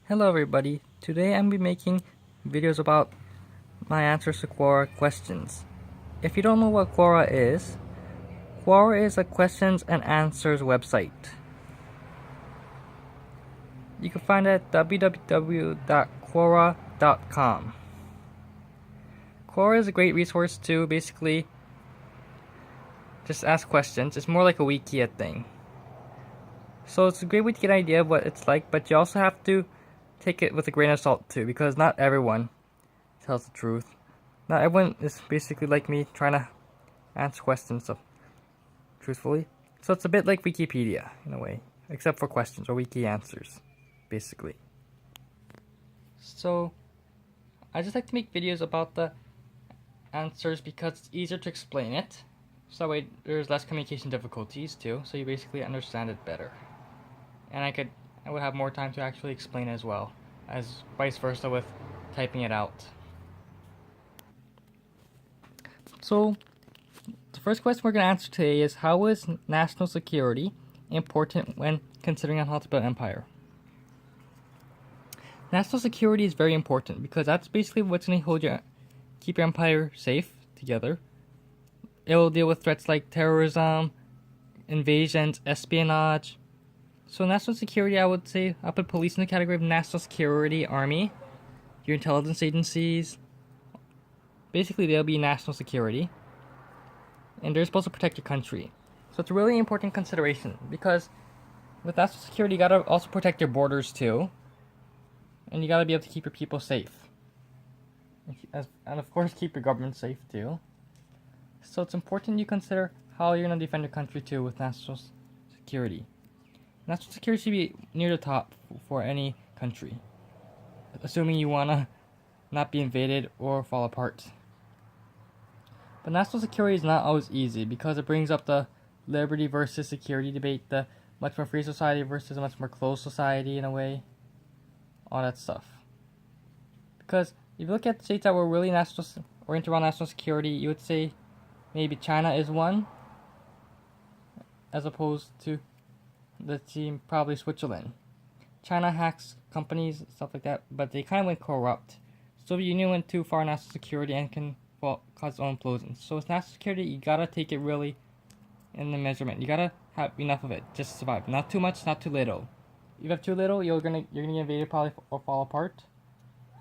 Hello everybody, today I'm going to be making videos about my answers to quora questions. If you don't know what quora is a questions and answers website. You can find it at www.quora.com. Quora is a great resource to basically just ask questions. It's more like a wiki thing. So it's a great way to get an idea of what it's like, but you also have to take it with a grain of salt too, because not everyone tells the truth. Not everyone is basically like me, trying to answer questions truthfully. So it's a bit like Wikipedia in a way, except for questions or wiki answers, basically. So I just like to make videos about the answers because it's easier to explain it. So that way there's less communication difficulties too, so you basically understand it better. And I would have more time to actually explain it as well, as vice versa with typing it out. So, the first question we're going to answer today is, how is national security important when considering on how to build an empire? National security is very important because that's basically what's going to keep your empire safe together. It will deal with threats like terrorism, invasions, espionage. So national security, I would say, I'll put police in the category of national security, army, your intelligence agencies. Basically, they'll be national security. And they're supposed to protect your country. So it's a really important consideration because with national security, you gotta also protect your borders too. And you gotta be able to keep your people safe. And of course, keep your government safe too. So it's important you consider how you're gonna defend your country too with national security. National security should be near the top for any country, assuming you wanna not be invaded or fall apart. But national security is not always easy because it brings up the liberty versus security debate, the much more free society versus a much more closed society in a way, all that stuff. Because if you look at states that were really oriented around national security, you would say maybe China is one, as opposed to, let's see, probably Switzerland. China hacks companies, stuff like that, but they kind of went corrupt. Soviet Union went too far in national security and can cause its own implosions. So with national security, you gotta take it really in the measurement. You gotta have enough of it just to survive. Not too much, not too little. If you have too little, you're gonna get invaded probably or fall apart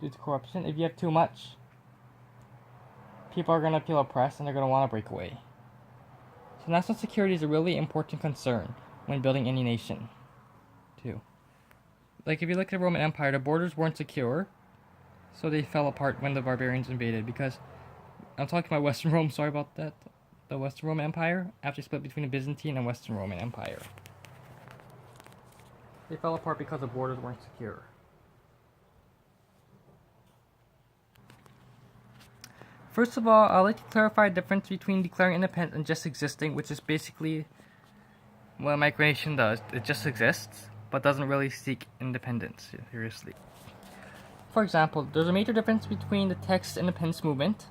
due to corruption. If you have too much, people are gonna feel oppressed and they're gonna want to break away. So national security is a really important concern when building any nation, too. Like if you look at the Roman Empire, the borders weren't secure, so they fell apart when the barbarians invaded. Because I'm talking about Western Rome, sorry about that. The Western Roman Empire, after split between the Byzantine and Western Roman Empire. They fell apart because the borders weren't secure. First of all, I'd like to clarify the difference between declaring independence and just existing, which is basically what migration does. It just exists, but doesn't really seek independence, seriously. For example, there's a major difference between the Texas independence movement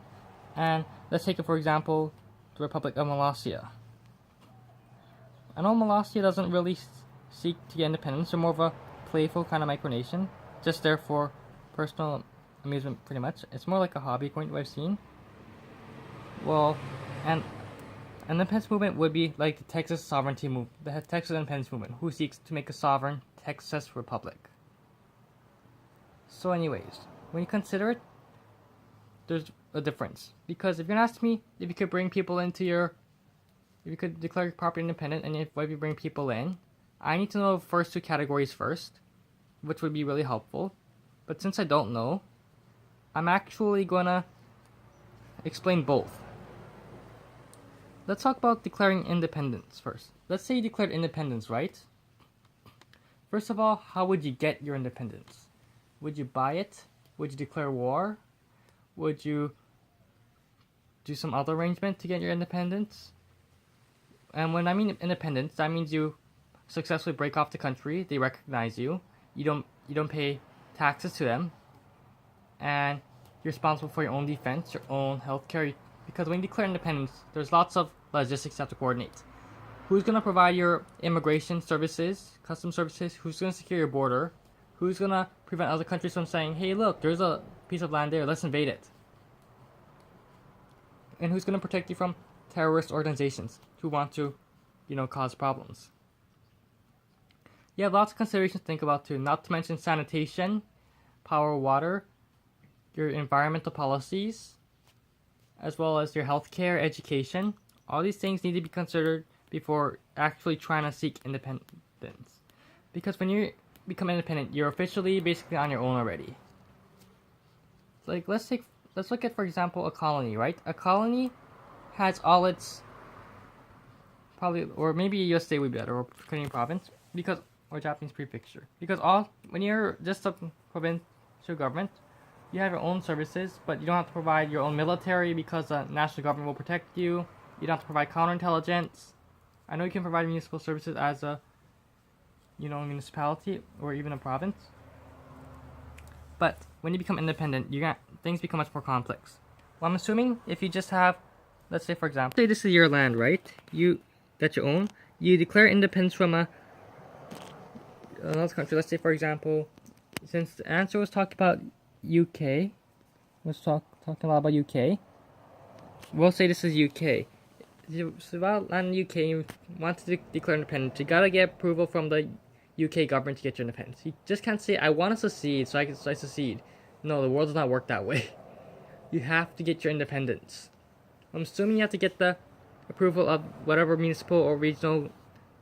and, let's take it for example, the Republic of Molossia. I know Molossia doesn't really seek to get independence, they're more of a playful kind of micronation, just there for personal amusement pretty much. It's more like a hobby according to what I've seen. Well, and the independence movement would be like the Texas sovereignty movement, the Texas independence movement, who seeks to make a sovereign Texas republic. So anyways, when you consider it, there's a difference. Because if you're gonna ask me if you could bring people into if you could declare your property independent and if you bring people in, I need to know the first two categories first, which would be really helpful. But since I don't know, I'm actually gonna explain both. Let's talk about declaring independence first. Let's say you declared independence, right? First of all, how would you get your independence? Would you buy it? Would you declare war? Would you do some other arrangement to get your independence? And when I mean independence, that means you successfully break off the country, they recognize you, you don't pay taxes to them, and you're responsible for your own defense, your own healthcare. Because when you declare independence, there's lots of logistics you have to coordinate. Who's going to provide your immigration services, customs services? Who's going to secure your border? Who's gonna prevent other countries from saying, hey, look, there's a piece of land there, let's invade it? And who's gonna protect you from terrorist organizations who want to, cause problems? You have lots of considerations to think about too, not to mention sanitation, power, water, your environmental policies, as well as your healthcare, education. All these things need to be considered before actually trying to seek independence. Because when you become independent, you're officially basically on your own already. Like, let's look at, for example, a colony, right? A colony has all its, probably, or maybe a US state would be better, or Korean province, or Japanese prefecture. Because when you're just a provincial government, you have your own services, but you don't have to provide your own military because the national government will protect you. You don't have to provide counterintelligence. I know you can provide municipal services as a, municipality or even a province. But when you become independent, things become much more complex. Well, I'm assuming if you just have, let's say for example, say this is your land, right? That you own. You declare independence from another country. Let's say for example, since the answer was talking about UK, talking a lot about UK. We'll say this is UK. So about land in UK, you want to declare independence. You gotta get approval from the UK government to get your independence. You just can't say, I want to secede, so I secede. No, the world does not work that way. You have to get your independence. I'm assuming you have to get the approval of whatever municipal or regional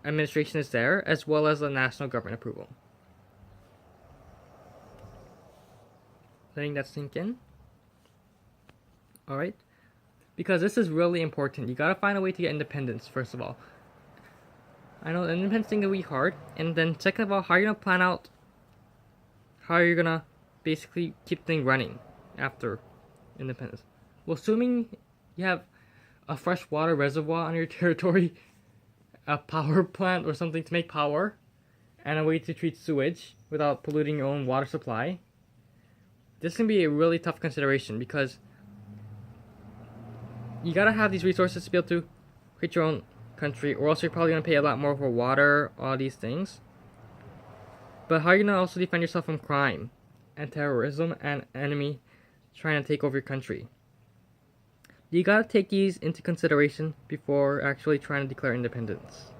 administration is there, as well as the national government approval. Letting that sink in. Alright? Because this is really important. You gotta find a way to get independence, first of all. I know the independence thing will be hard. And then second of all, how are you gonna plan out how you're gonna basically keep things running after independence? Well, assuming you have a freshwater reservoir on your territory, a power plant or something to make power, and a way to treat sewage without polluting your own water supply, this can be a really tough consideration because you gotta have these resources to be able to create your own country, or else you're probably gonna pay a lot more for water, all these things. But how are you gonna also defend yourself from crime and terrorism and enemy trying to take over your country? You gotta take these into consideration before actually trying to declare independence.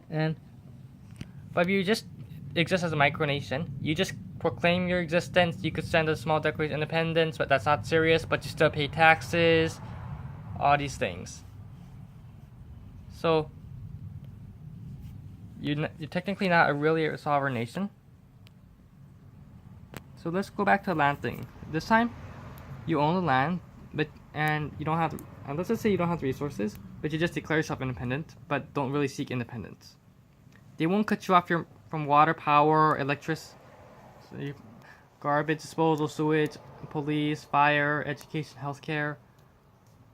But if you just exist as a micronation, you just proclaim your existence, you could send a small declaration of independence, but that's not serious, but you still pay taxes, all these things. So, you're technically not really a sovereign nation. So let's go back to the land thing. This time, you own the land, and you don't have, and let's just say you don't have the resources, but you just declare yourself independent, but don't really seek independence. They won't cut you off from water, power, electricity, garbage disposal, sewage, police, fire, education, healthcare,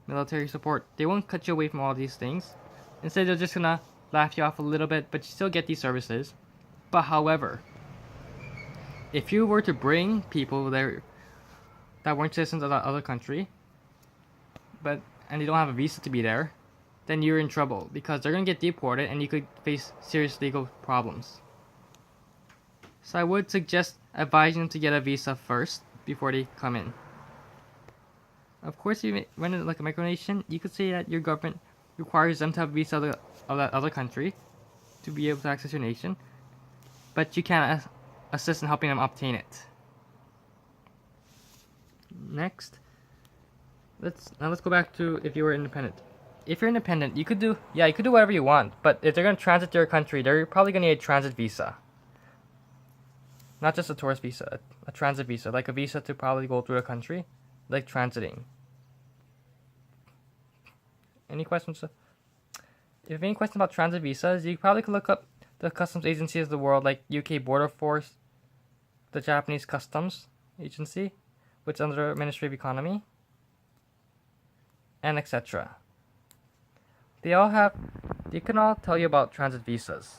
military support. They won't cut you away from all these things. Instead, they're just gonna laugh you off a little bit, but you still get these services. But however, if you were to bring people there that weren't citizens of that other country, and they don't have a visa to be there, then you're in trouble because they're gonna get deported and you could face serious legal problems. So I would suggest advising them to get a visa first before they come in. Of course, if you run it like a micronation, you could say that your government requires them to have a visa of that other country to be able to access your nation, but you can't assist in helping them obtain it. Next, let's go back to if you were independent. If you're independent, you could do whatever you want, but if they're gonna transit to your country, they're probably gonna need a transit visa. Not just a tourist visa, a transit visa, like a visa to probably go through the country, like transiting. Any questions? If you have any questions about transit visas, you probably could look up the customs agencies of the world, like UK Border Force, the Japanese Customs Agency, which is under the Ministry of Economy, and etc. They can all tell you about transit visas,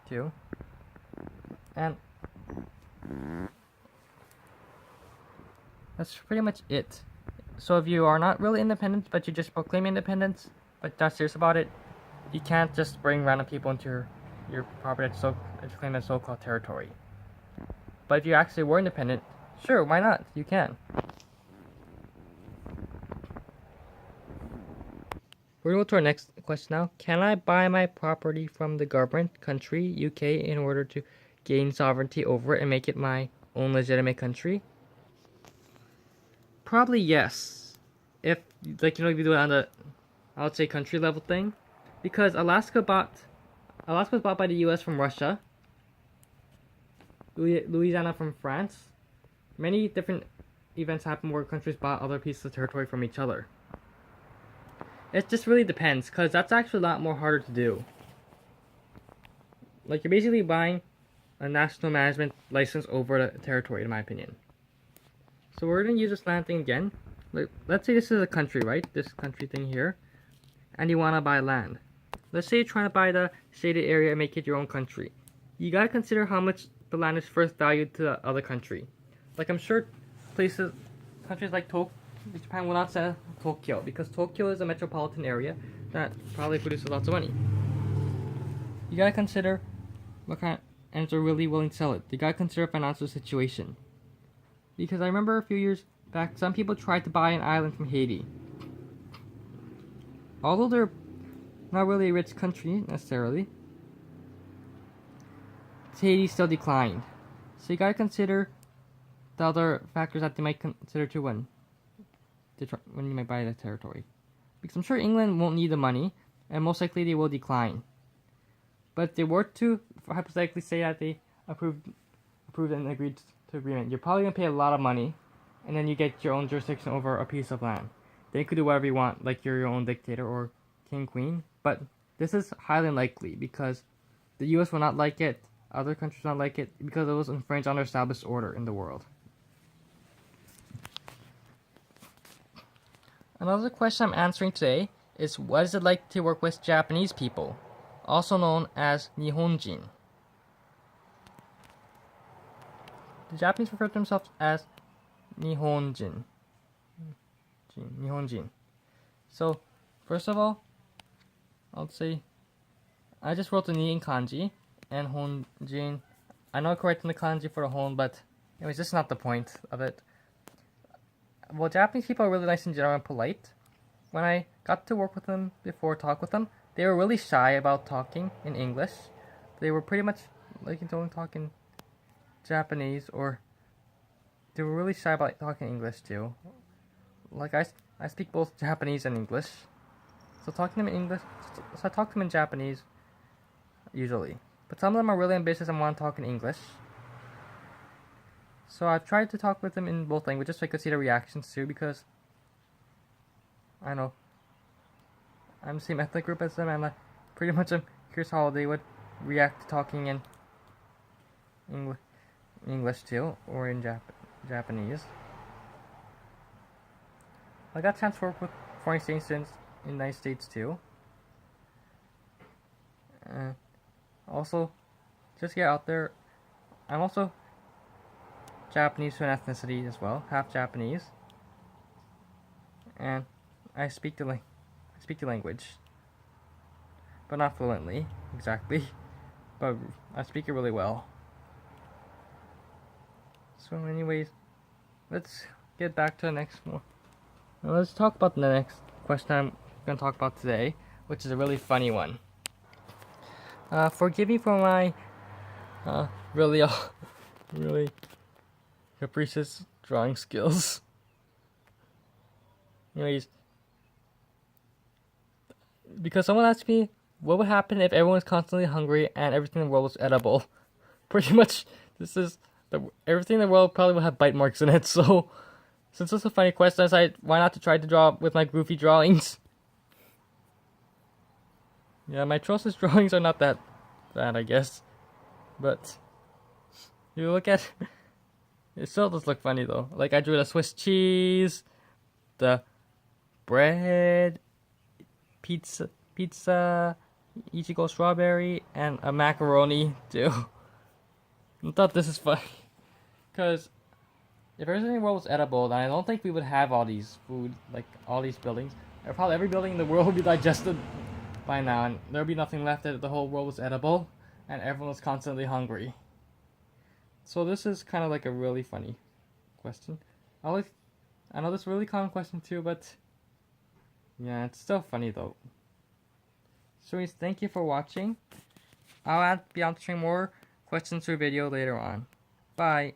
too. And that's pretty much it. So if you are not really independent, but you just proclaim independence, but not serious about it, you can't just bring random people into your property. So to claim a so-called territory. But if you actually were independent, sure, why not? You can. We're going to go to our next question now. Can I buy my property from the government, country, UK, in order to gain sovereignty over it and make it my own legitimate country? Probably yes. If, like, if you do it on the, I would say, country level thing. Because Alaska was bought by the US from Russia. Louisiana from France. Many different events happen where countries bought other pieces of territory from each other. It just really depends, because that's actually a lot more harder to do. Like, you're basically buying a national management license over the territory, in my opinion. So we're going to use this land thing again. Like, let's say this is a country, right? This country thing here. And you want to buy land. Let's say you're trying to buy the shaded area and make it your own country. You got to consider how much the land is first valued to the other country. Like, I'm sure countries like Japan will not sell Tokyo, because Tokyo is a metropolitan area that probably produces lots of money. You gotta consider what kind of ends are really willing to sell it. You gotta consider financial situation. Because I remember a few years back, some people tried to buy an island from Haiti. Although they're not really a rich country necessarily, Haiti still declined. So you gotta consider the other factors that they might consider too when you might buy the territory. Because I'm sure England won't need the money, and most likely they will decline. But if they were to hypothetically say that they approved and agreed to agreement, you're probably going to pay a lot of money, and then you get your own jurisdiction over a piece of land. Then you could do whatever you want, like you're your own dictator or king, queen. But this is highly unlikely, because the US will not like it, other countries will not like it, because it was infringed on their established order in the world. Another question I'm answering today is, what is it like to work with Japanese people, also known as Nihonjin? The Japanese refer to themselves as Nihonjin. Nihonjin. So, first of all, I'll say, I just wrote the Ni in kanji, and Honjin, I know I'm correcting the kanji for the Hon, but anyways, this is not the point of it. Well, Japanese people are really nice in general and polite. When I got to work with them before, talk with them, they were really shy about talking in English. They were pretty much like don't talk in Japanese, or they were really shy about talking English too. Like I speak both Japanese and English, so talking to them in English, so I talk to them in Japanese usually. But some of them are really ambitious and want to talk in English. So I've tried to talk with them in both languages so I could see their reactions too, because I know I'm the same ethnic group as them, and pretty much I'm curious how they would react to talking in English too, or in Japanese. I got a chance to work with foreign exchange students in the United States too. Also, just get out there. I'm also Japanese to an ethnicity as well, half Japanese, and I speak the language, but not fluently exactly, but I speak it really well. So anyways, let's get back to the next one. Now let's talk about the next question I'm going to talk about today, which is a really funny one. Forgive me for my really capricious drawing skills. Anyways, because someone asked me what would happen if everyone was constantly hungry and everything in the world was edible. Pretty much, everything in the world probably will have bite marks in it. So, since it's a funny question, I decided why not to try to draw with my goofy drawings. Yeah, my atrocious drawings are not that bad, I guess. But you look at it still does look funny though. Like I drew the Swiss cheese, the bread, pizza, Ichigo strawberry, and a macaroni too. I thought this is funny, because if everything in the world was edible, then I don't think we would have all these food, like all these buildings. Or probably every building in the world would be digested by now, and there would be nothing left if the whole world was edible. and everyone was constantly hungry. So this is kind of like a really funny question. I know this is a really common question too, but yeah, it's still funny though. So thank you for watching. I'll be answering more questions through video later on. Bye.